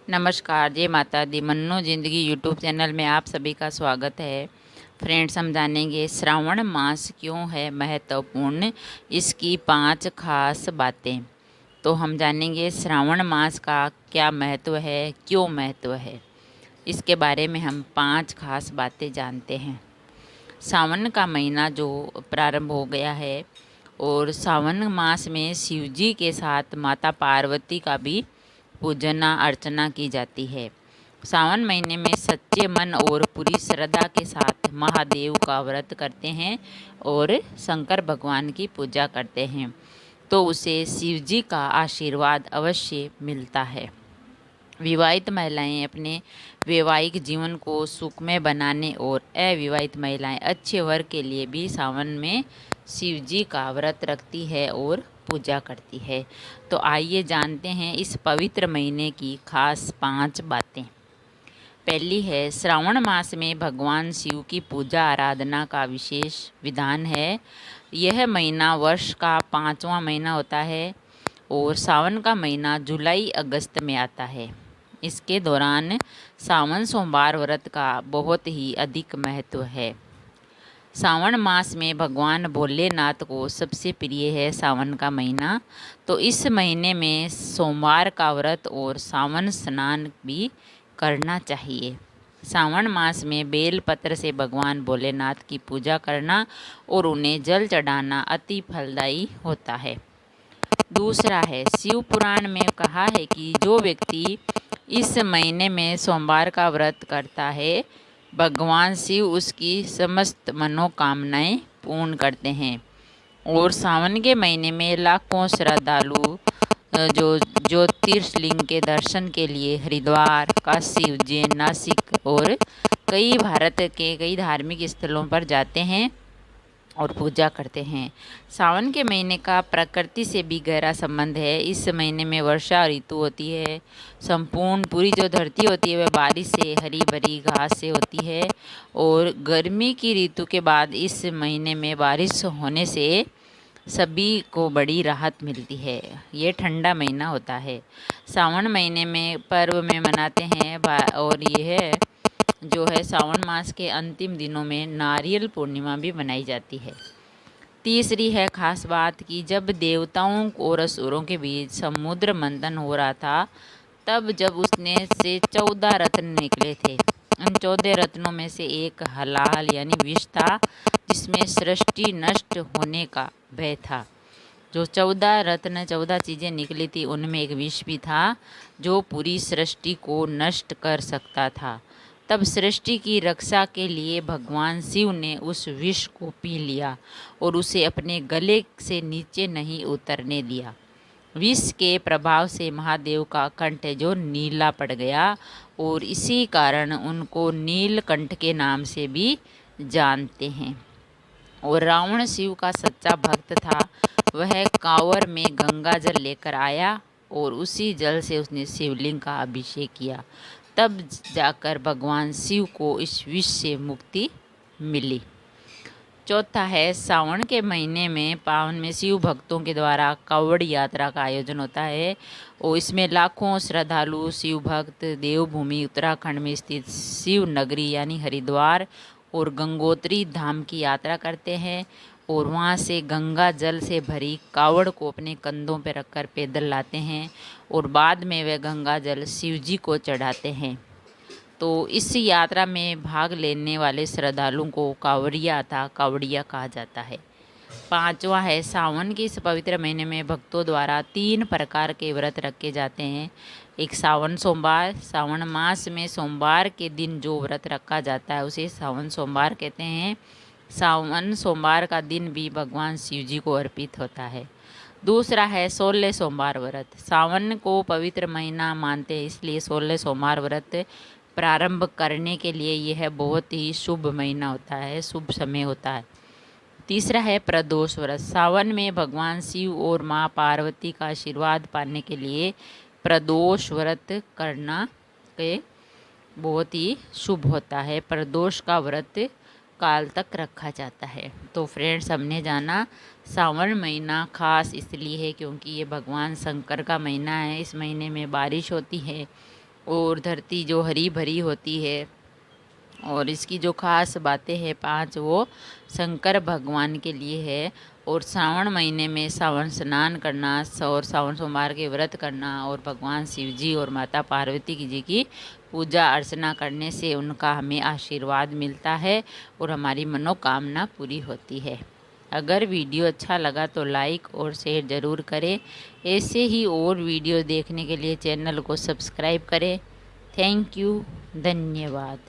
नमस्कार, जय माता दी। मन्नो ज़िंदगी यूट्यूब चैनल में आप सभी का स्वागत है। फ्रेंड्स, हम जानेंगे श्रावण मास क्यों है महत्वपूर्ण, इसकी 5 खास बातें। तो हम जानेंगे श्रावण मास का क्या महत्व है, क्यों महत्व है, इसके बारे में हम 5 खास बातें जानते हैं। सावन का महीना जो प्रारंभ हो गया है और सावन मास में शिव जी के साथ माता पार्वती का भी पूजना अर्चना की जाती है। सावन महीने में सच्चे मन और पूरी श्रद्धा के साथ महादेव का व्रत करते हैं और शंकर भगवान की पूजा करते हैं तो उसे शिव जी का आशीर्वाद अवश्य मिलता है। विवाहित महिलाएं अपने वैवाहिक जीवन को सुखमय बनाने और अविवाहित महिलाएं अच्छे वर के लिए भी सावन में शिव जी का व्रत रखती है और पूजा करती है। तो आइए जानते हैं इस पवित्र महीने की खास 5 बातें। पहली है, श्रावण मास में भगवान शिव की पूजा आराधना का विशेष विधान है। यह महीना वर्ष का 5वां महीना होता है और सावन का महीना जुलाई अगस्त में आता है। इसके दौरान सावन सोमवार व्रत का बहुत ही अधिक महत्व है। सावन मास में भगवान भोलेनाथ को सबसे प्रिय है सावन का महीना, तो इस महीने में सोमवार का व्रत और सावन स्नान भी करना चाहिए। सावन मास में बेल पत्र से भगवान भोलेनाथ की पूजा करना और उन्हें जल चढ़ाना अति फलदायी होता है। दूसरा है, शिव पुराण में कहा है कि जो व्यक्ति इस महीने में सोमवार का व्रत करता है, भगवान शिव उसकी समस्त मनोकामनाएं पूर्ण करते हैं। और सावन के महीने में लाखों श्रद्धालु जो ज्योतिर्लिंग के दर्शन के लिए हरिद्वार, काशी, उज्जैन, नासिक और भारत के कई धार्मिक स्थलों पर जाते हैं और पूजा करते हैं। सावन के महीने का प्रकृति से भी गहरा संबंध है। इस महीने में वर्षा ऋतु होती है। संपूर्ण पूरी जो धरती होती है वह बारिश से, हरी भरी घास से होती है और गर्मी की ऋतु के बाद इस महीने में बारिश होने से सभी को बड़ी राहत मिलती है। ये ठंडा महीना होता है। सावन महीने में पर्व में मनाते हैं और यह जो है सावन मास के अंतिम दिनों में नारियल पूर्णिमा भी मनाई जाती है। तीसरी है खास बात कि जब देवताओं और असुरों के बीच समुद्र मंथन हो रहा था, तब जब उसने से 14 रत्न निकले थे। उन 14 रत्नों में से एक हलाहल यानी विष था, जिसमें सृष्टि नष्ट होने का भय था। जो 14 रत्न 14 चीज़ें निकली थी, उनमें एक विष भी था जो पूरी सृष्टि को नष्ट कर सकता था। तब सृष्टि की रक्षा के लिए भगवान शिव ने उस विष को पी लिया और उसे अपने गले से नीचे नहीं उतरने दिया। विष के प्रभाव से महादेव का कंठ जो नीला पड़ गया और इसी कारण उनको नीलकंठ के नाम से भी जानते हैं। और रावण शिव का सच्चा भक्त था। वह कांवर में गंगा जल लेकर आया और उसी जल से उसने शिवलिंग का अभिषेक किया। तब जाकर भगवान शिव को इस विष से मुक्ति मिली। चौथा है, सावन के महीने में पावन में शिव भक्तों के द्वारा कांवड़ यात्रा का आयोजन होता है और इसमें लाखों श्रद्धालु शिव भक्त देवभूमि उत्तराखंड में स्थित शिव नगरी यानी हरिद्वार और गंगोत्री धाम की यात्रा करते हैं और वहाँ से गंगा जल से भरी कावड़ को अपने कंधों पर रखकर पैदल लाते हैं और बाद में वह गंगा जल शिव जी को चढ़ाते हैं। तो इस यात्रा में भाग लेने वाले श्रद्धालुओं को कावड़िया कहा जाता है। पांचवा है, सावन के इस पवित्र महीने में भक्तों द्वारा 3 प्रकार के व्रत रखे जाते हैं। एक सावन सोमवार, सावन मास में सोमवार के दिन जो व्रत रखा जाता है उसे सावन सोमवार कहते हैं। सावन सोमवार का दिन भी भगवान शिव जी को अर्पित होता है। दूसरा है 16 सोमवार व्रत। सावन को पवित्र महीना मानते हैं, इसलिए 16 सोमवार व्रत प्रारंभ करने के लिए यह बहुत ही शुभ महीना होता है, शुभ समय होता है। तीसरा है प्रदोष व्रत। सावन में भगवान शिव और माँ पार्वती का आशीर्वाद पाने के लिए प्रदोष व्रत करना के बहुत ही शुभ होता है। प्रदोष का व्रत काल तक रखा जाता है। तो फ्रेंड्स, हमने जाना सावन महीना खास इसलिए है क्योंकि ये भगवान शंकर का महीना है। इस महीने में बारिश होती है और धरती जो हरी भरी होती है। और इसकी जो खास बातें हैं 5, वो शंकर भगवान के लिए है। और श्रावण महीने में सावन स्नान करना और सावन सोमवार के व्रत करना और भगवान शिव जी और माता पार्वती जी की पूजा अर्चना करने से उनका हमें आशीर्वाद मिलता है और हमारी मनोकामना पूरी होती है। अगर वीडियो अच्छा लगा तो लाइक और शेयर ज़रूर करें। ऐसे ही और वीडियो देखने के लिए चैनल को सब्सक्राइब करें। थैंक यू, धन्यवाद।